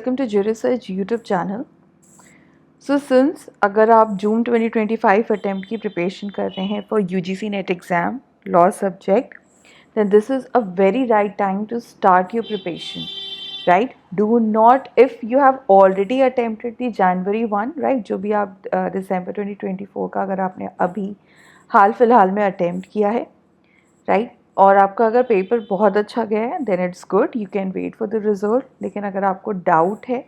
Welcome to G research YouTube channel. So since अगर आप जून 2025 attempt की प्रिपरेशन कर रहे हैं for UGC net exam law subject, then this is a very right time to start your preparation, right? Do not, if you have already attempted the January 1, right, जो भी आप December 2024 का अगर आपने अभी हाल फिलहाल में अटैम्प्ट किया है, राइट, और आपका अगर पेपर बहुत अच्छा गया है then it's good, you can wait for the result. लेकिन अगर आपको डाउट है,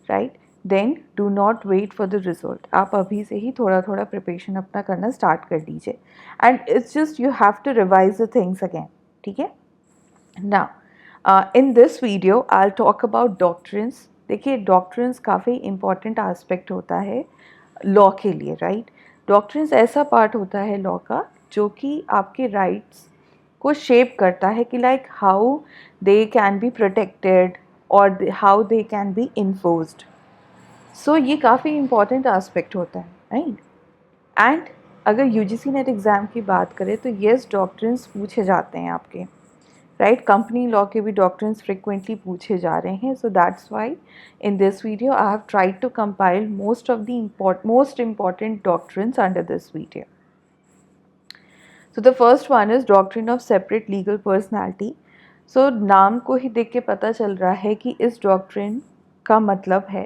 right, then do not wait for the result. आप अभी से ही थोड़ा थोड़ा प्रिपरेशन अपना करना स्टार्ट कर दीजिए and it's just you have to revise the things again, ठीक है ना। In this video I talk about doctrines. देखिए डॉक्ट्रिन्स काफ़ी इंपॉर्टेंट एस्पेक्ट होता है लॉ के लिए, राइट। डॉक्ट्रिन्स ऐसा पार्ट होता है लॉ का जो कि आपके राइट्स को शेप करता है कि like how they can be protected और how they can be enforced. So ये काफ़ी इंपॉर्टेंट एस्पेक्ट होता है, राइट। एंड अगर यूजीसी नेट एग्ज़ाम की बात करें तो येस डॉक्ट्रिन्स पूछे जाते हैं आपके, राइट। कंपनी लॉ के भी डॉक्ट्रिन्स फ्रिक्वेंटली पूछे जा रहे हैं। So that's why in this video I have tried to compile most of the most important doctrines under this video. So the first one is doctrine of separate legal personality. So नाम को ही देख के पता चल रहा है कि इस डॉक्ट्रिन का मतलब है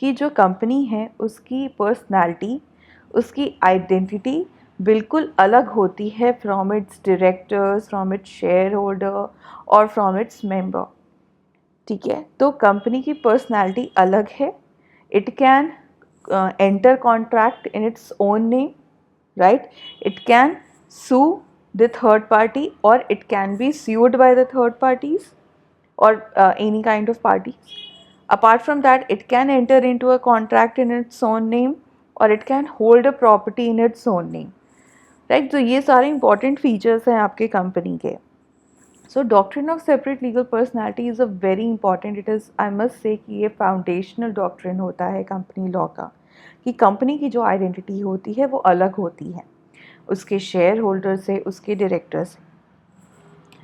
कि जो कंपनी है उसकी पर्सनालिटी, उसकी आइडेंटिटी बिल्कुल अलग होती है from its directors, from its share holder और फ्रॉम इट्स मेंबर, ठीक है। तो कंपनी की पर्सनालिटी अलग है। It can enter contract in its own name, right? It can sue the third party or it can be sued by the third parties or any kind of party. Apart from that, it can enter into a contract in its own name or it can hold a property in its own name, right? तो ये सारे important features हैं आपके company के। So doctrine of separate legal personality is a very important, it is I must say कि ये foundational doctrine होता है कंपनी लॉ का, कि कंपनी की जो आइडेंटिटी होती है वो अलग होती है उसके शेयर होल्डर से, उसके डायरेक्टर से,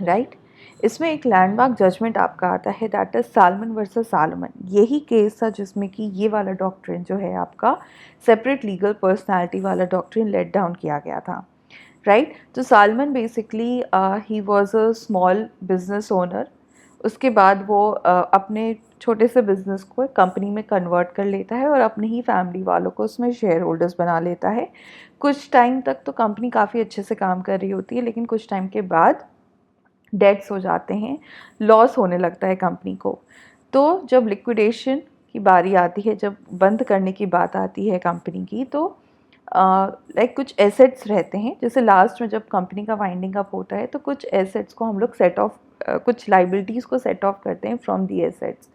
राइट। इसमें एक लैंडमार्क जजमेंट आपका आता है that is salmon versus salmon. यही केस था जिसमें कि ये वाला डॉक्ट्रिन जो है आपका सेपरेट लीगल पर्सनालिटी वाला डॉक्ट्रिन लेट डाउन किया गया था, राइट। तो salmon basically he was a small business owner. उसके बाद वो अपने छोटे से बिज़नेस को कंपनी में कन्वर्ट कर लेता है और अपने ही फैमिली वालों को उसमें शेयर होल्डर्स बना लेता है। कुछ टाइम तक तो कंपनी काफ़ी अच्छे से काम कर रही होती है, लेकिन कुछ टाइम के बाद डेट्स हो जाते हैं, लॉस होने लगता है कंपनी को। तो जब लिक्विडेशन की बारी आती है, जब बंद करने की बात आती है कंपनी की, तो लाइक कुछ एसेट्स रहते हैं। जैसे लास्ट में जब कंपनी का वाइंडिंग अप होता है तो कुछ एसेट्स को हम लोग सेट ऑफ, कुछ लाइबिलिटीज़ को सेट ऑफ करते हैं फ्रॉम दी एसेट्स।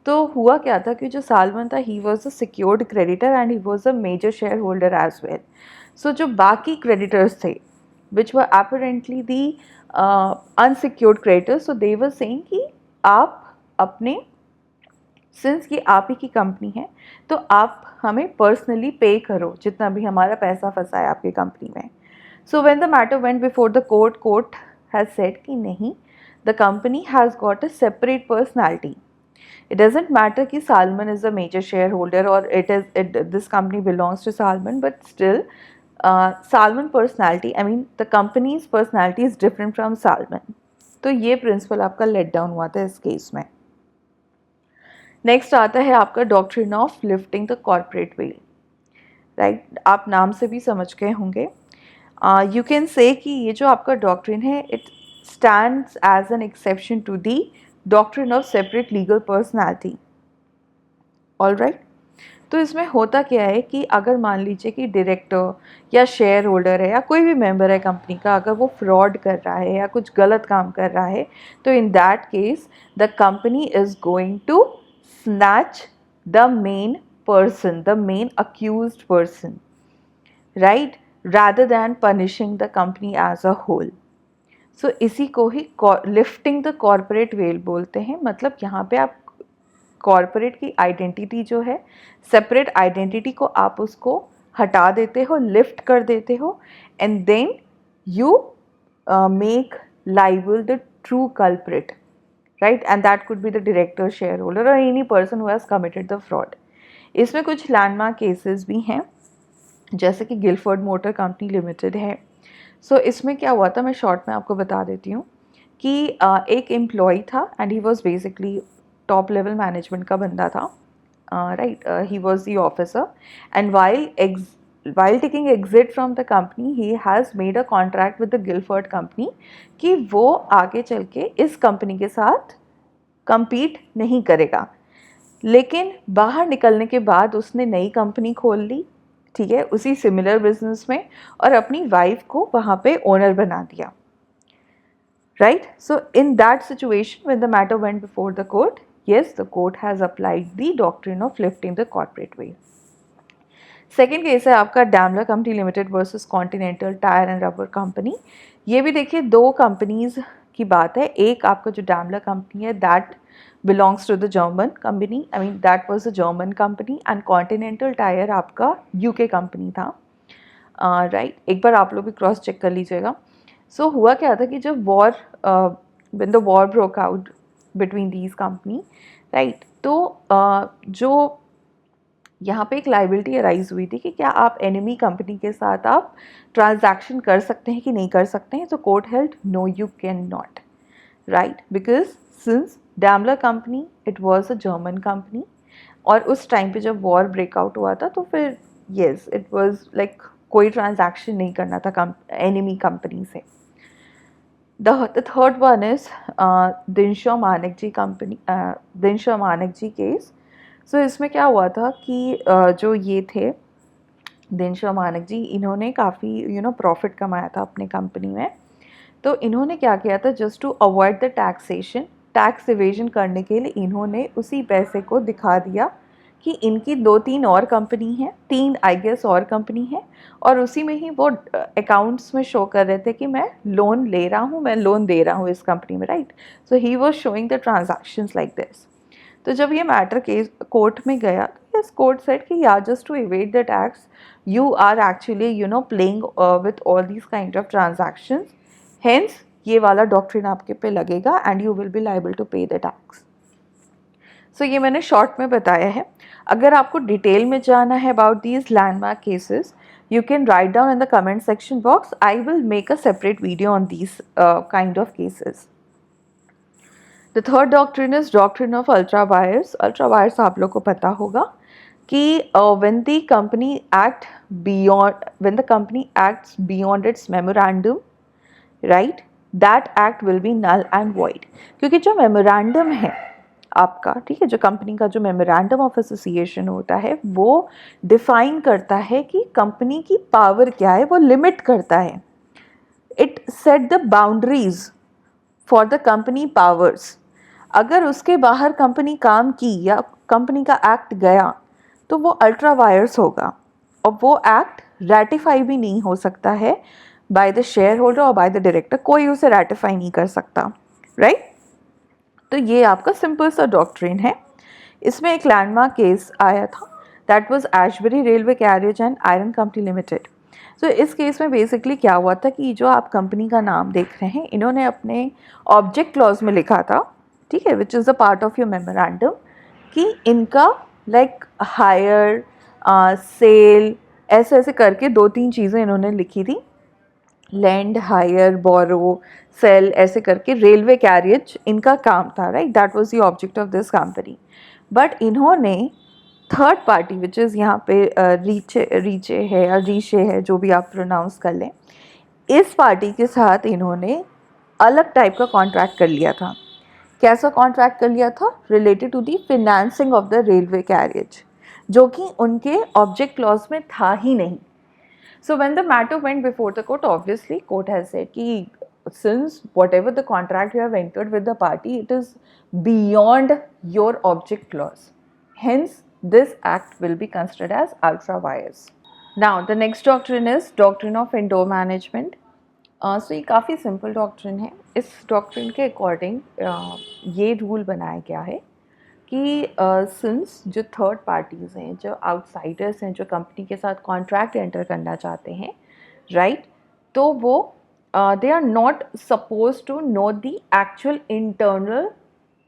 तो हुआ क्या था कि जो सालमन था ही was a secured creditor and he was a major shareholder as well. So जो बाकी क्रेडिटर्स थे which were apparently the unsecured creditors, so they were saying कि आप अपने, सिंस ये आप ही की कंपनी है तो आप हमें पर्सनली पे करो जितना भी हमारा पैसा फंसा है आपकी कंपनी में। So when the matter went before the court, court has said कि नहीं, the company has got a separate personality. It doesn't matter कि Salman is a major shareholder or this company belongs to Salman, but still Salman personality, I mean the company's personality is different from Salman. तो ये principal आपका let down हुआ था इस case में। Next आता है आपका doctrine of lifting the corporate veil, right. आप नाम से भी समझ गए होंगे। यू कैन से कि ये जो आपका डॉक्ट्रिन है it stands as an exception to the doctrine of separate legal personality, all right. तो इसमें होता क्या है कि अगर मान लीजिए कि डायरेक्टर या शेयर होल्डर है या कोई भी मेंबर है कंपनी का, अगर वो फ्रॉड कर रहा है या कुछ गलत काम कर रहा है, तो in that case the company is going to snatch the main person, the main accused person, right, rather than punishing the company as a whole. So इसी को ही लिफ्टिंग द कॉर्पोरेट वेल बोलते हैं। मतलब यहाँ पे आप कॉर्पोरेट की identity जो है, सेपरेट आइडेंटिटी को आप उसको हटा देते हो, लिफ्ट कर देते हो, and then you make liable the true culprit, right, and that could be the director, shareholder और any person who has committed the fraud. इसमें कुछ लैंडमार्क केसेस भी हैं, जैसे कि गिलफोर्ड मोटर कंपनी लिमिटेड है। सो इसमें क्या हुआ था, मैं शॉर्ट में आपको बता देती हूँ कि एक एम्प्लॉय था and he was basically top level management का बंदा था, right, he was the officer, and while taking exit from the company he has made a contract with the Guilford company कि वो आगे चल के इस कंपनी के साथ compete नहीं करेगा। लेकिन बाहर निकलने के बाद उसने नई कंपनी खोल ली, ठीक है, उसी सिमिलर बिजनेस में, और अपनी वाइफ को वहाँ पे ओनर बना दिया, right? So in that situation, when the matter went before the court, yes, the court has applied the doctrine of lifting the corporate veil. Second case है आपका Daimler company limited versus continental tyre and rubber company. ये भी देखिए दो companies की बात है। एक आपका जो डैमलर कंपनी है that belongs to the German company, I mean that was a German company, and Continental tyre आपका यूके कंपनी था, राइट। एक बार आप लोग भी क्रॉस चेक कर लीजिएगा। सो हुआ क्या था कि जब war, when the war broke out between these company, right, तो जो यहाँ पे एक लाइबिलिटी अराइज हुई थी कि क्या आप एनिमी कंपनी के साथ आप ट्रांजैक्शन कर सकते हैं कि नहीं कर सकते हैं। तो court held no you can not, right, because since Daimler company it was a German company, और उस टाइम पे जब वॉर ब्रेकआउट हुआ था तो फिर येस इट वाज लाइक कोई ट्रांजैक्शन नहीं करना था एनिमी कंपनी से। The third one is Dinshaw Maneckji company, Dinshaw Maneckji case. So इसमें क्या हुआ था कि जो ये थे दिनशा मानेक जी, इन्होंने काफ़ी प्रॉफिट कमाया था अपने कंपनी में। तो इन्होंने क्या किया था, just to avoid the taxation, tax evasion करने के लिए इन्होंने उसी पैसे को दिखा दिया कि इनकी 2-3 और कंपनी है, 3 आई गेस और कंपनी है, और उसी में ही वो अकाउंट्स में शो कर रहे थे कि मैं लोन ले रहा हूँ, मैं लोन दे रहा हूँ इस कंपनी में, right. So he was showing the transactions like this. तो जब ये मैटर केस कोर्ट में गया, यस कोर्ट सेड कि या just to evade the tax you are actually playing with all these kind of transactions, hence ये वाला doctrine आपके पे लगेगा and you will be liable to pay the tax. So ये मैंने शॉर्ट में बताया है। अगर आपको डिटेल में जानना है about these landmark cases, you can write down in the comment section box. I will make a separate video on these kind of cases. The third doctrine is doctrine of ultra vires. Ultra vires आप लोग को पता होगा कि when the company acts beyond its memorandum, right, that act will be null and void. क्योंकि जो memorandum है आपका, ठीक है, जो कंपनी का जो मेमोरेंडम ऑफ एसोसिएशन होता है वो डिफाइन करता है कि कंपनी की पावर क्या है, वो लिमिट करता है। It set the boundaries for the company powers. अगर उसके बाहर कंपनी काम की या कंपनी का एक्ट गया तो वो अल्ट्रा वायर्स होगा, और वो एक्ट रेटिफाई भी नहीं हो सकता है बाय द शेयर होल्डर और बाय द डायरेक्टर, कोई उसे रेटिफाई नहीं कर सकता, राइट। तो ये आपका सिंपल सा डॉक्ट्रिन है। इसमें एक लैंडमार्क केस आया था, that was Ashbury railway carriage and iron company limited. So इस केस में बेसिकली क्या हुआ था कि जो आप कंपनी का नाम देख रहे हैं, इन्होंने अपने ऑब्जेक्ट क्लॉज में लिखा था, ठीक है, which is a part of your memorandum, कि इनका लाइक हायर, सेल, ऐसे ऐसे करके 2-3 चीज़ें इन्होंने लिखी थी, लैंड, हायर, बोरो, सेल, ऐसे करके रेलवे कैरियज इनका काम था, right, that was the object of this company. But इन्होंने थर्ड पार्टी विच इज़ यहाँ पे रीचे है या रीशे है, जो भी आप प्रोनाउंस कर लें, इस पार्टी के साथ इन्होंने अलग टाइप का कॉन्ट्रैक्ट कर लिया था। कैसा कॉन्ट्रैक्ट कर लिया था, related to the financing of the railway carriage, जो कि उनके ऑब्जेक्ट क्लॉज में था ही नहीं। So when the matter went before the court, obviously court has said कि since whatever the contract you have entered with the party, it is beyond your object clause, hence this act will be considered as ultra vires. Now the next doctrine is doctrine of indoor management. So ये काफ़ी simple doctrine है। इस doctrine के according ये rule बनाया गया है कि सिंस जो थर्ड पार्टीज़ हैं, जो आउटसाइडर्स हैं, जो कंपनी के साथ कॉन्ट्रैक्ट एंटर करना चाहते हैं, राइट, तो वो they are not suppose to know the actual internal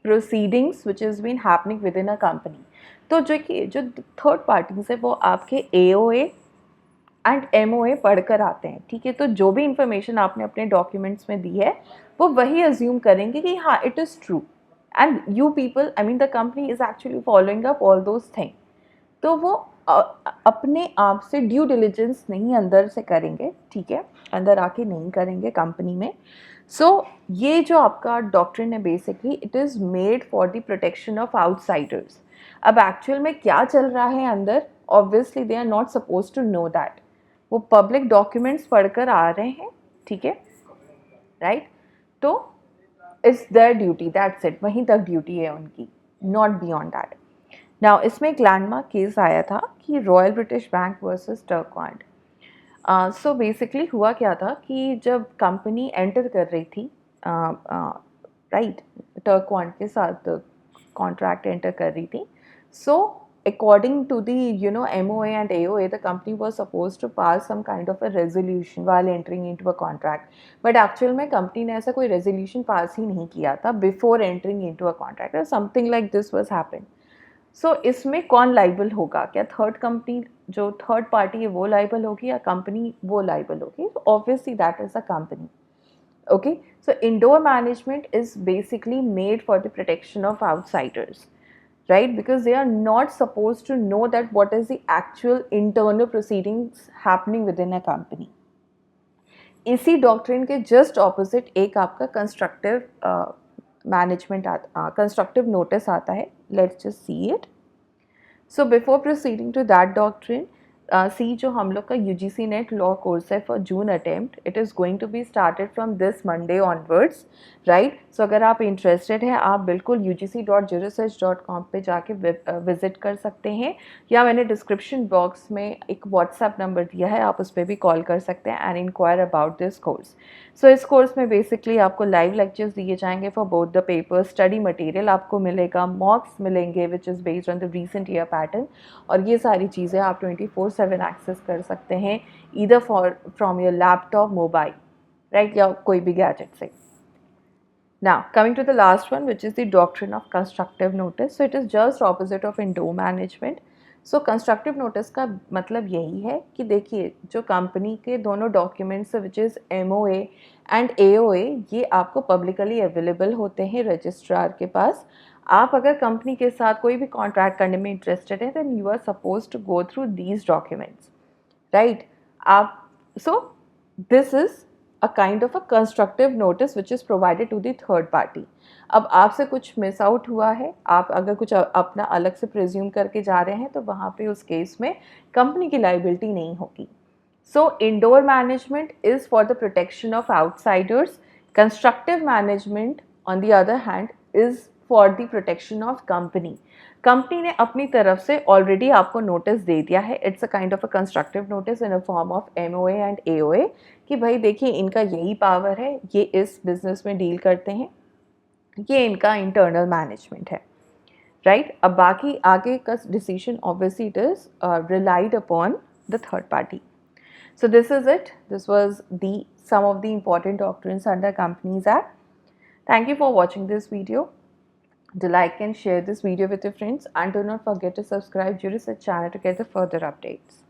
proceedings which has been happening within a company. तो जो थर्ड पार्टीज है वो आपके AOA एंड MOA पढ़कर आते हैं, ठीक है। तो जो भी इंफॉर्मेशन आपने अपने डॉक्यूमेंट्स में दी है वो वही अज्यूम करेंगे कि हाँ it is true, and you people, I mean the company is actually following up all those thing. तो वो अपने आप से ड्यू डिलिजेंस नहीं अंदर से करेंगे, ठीक है, अंदर आके नहीं करेंगे कंपनी में। सो ये जो आपका डॉक्ट्रिन है basically it is made for the protection of outsiders. अब एक्चुअल में क्या चल रहा है अंदर, obviously they are not suppose to know that. वो पब्लिक डॉक्यूमेंट्स पढ़कर आ रहे हैं, ठीक है, राइट। तो it's their duty, that's it, वहीं तक ड्यूटी है उनकी, नॉट बियॉन्ड दैट। नाउ इसमें एक लैंडमार्क केस आया था कि royal British bank versus Turquand. So basically हुआ क्या था कि जब कंपनी एंटर कर रही थी राइट टर्कवांड के साथ कॉन्ट्रैक्ट एंटर कर रही थी, सो according to the MOA and AOA, the company was supposed to pass some kind of a resolution while entering into a contract, but actual में company ने ऐसा कोई resolution pass ही नहीं किया था before entering into a contract, or something like this was happened. So इसमें कौन liable होगा, क्या थर्ड कंपनी जो थर्ड पार्टी है वो liable होगी या कंपनी वो liable होगी? So obviously that is a company. Okay, so indoor management is basically made for the protection of outsiders, right? Because they are not supposed to know that what is the actual internal proceedings happening within a company. इसी doctrine के just opposite एक आपका constructive management constructive notice आता है. Let's just see it. So before proceeding to that doctrine, see जो हम लोग का UGC नेट लॉ कोर्स है for June attempt, it is going to be started from this Monday onwards, right. So अगर आप interested हैं आप बिल्कुल ugc.jurissearch.com पे जाके विजिट कर सकते हैं, या मैंने डिस्क्रिप्शन बॉक्स में एक व्हाट्सएप नंबर दिया है, आप उस पर भी कॉल कर सकते हैं and enquire about this course. So इस कोर्स में बेसिकली आपको लाइव लेक्चर्स दिए जाएंगे for both the papers, study material आपको मिलेगा, मॉक्स मिलेंगे which is based on the recent year pattern, और ये सारी चीज़ें आप 24/7 एक्सेस कर सकते हैं either from your laptop, mobile, right, या कोई भी गैजेट से. Now, coming to the last one, which is the doctrine of constructive notice. So, it is just opposite of indoor management. So, constructive notice का मतलब यही है कि देखिए जो कंपनी के दोनों documents which is MOA and AOA, ये आपको पब्लिकली अवेलेबल होते हैं रजिस्ट्रार के पास. आप अगर कंपनी के साथ कोई भी कॉन्ट्रैक्ट करने में इंटरेस्टेड है then you are suppose to go through these documents, right. आप so this is a kind of a constructive notice which is provided to the third party. अब आपसे कुछ मिस आउट हुआ है, आप अगर कुछ अपना अलग से प्रिज्यूम करके जा रहे हैं तो वहाँ पे उस केस में कंपनी की लाइबिलिटी नहीं होगी. So indoor management is for the protection of outsiders. Constructive management on the other hand is for the protection of company. Company ने अपनी तरफ से ऑलरेडी आपको नोटिस दे दिया है. It's a kind of a constructive notice in a form of MOA and AOA कि भाई देखिए इनका यही पावर है, ये इस बिजनेस में डील करते हैं, ये इनका इंटरनल मैनेजमेंट है, राइट. अब बाकी आगे का decision obviously it is relied upon the third party. So this is it. This was some of the important doctrines under Companies Act. Thank you for watching this video. Do like and share this video with your friends, and do not forget to subscribe to Jurissearch channel to get the further updates.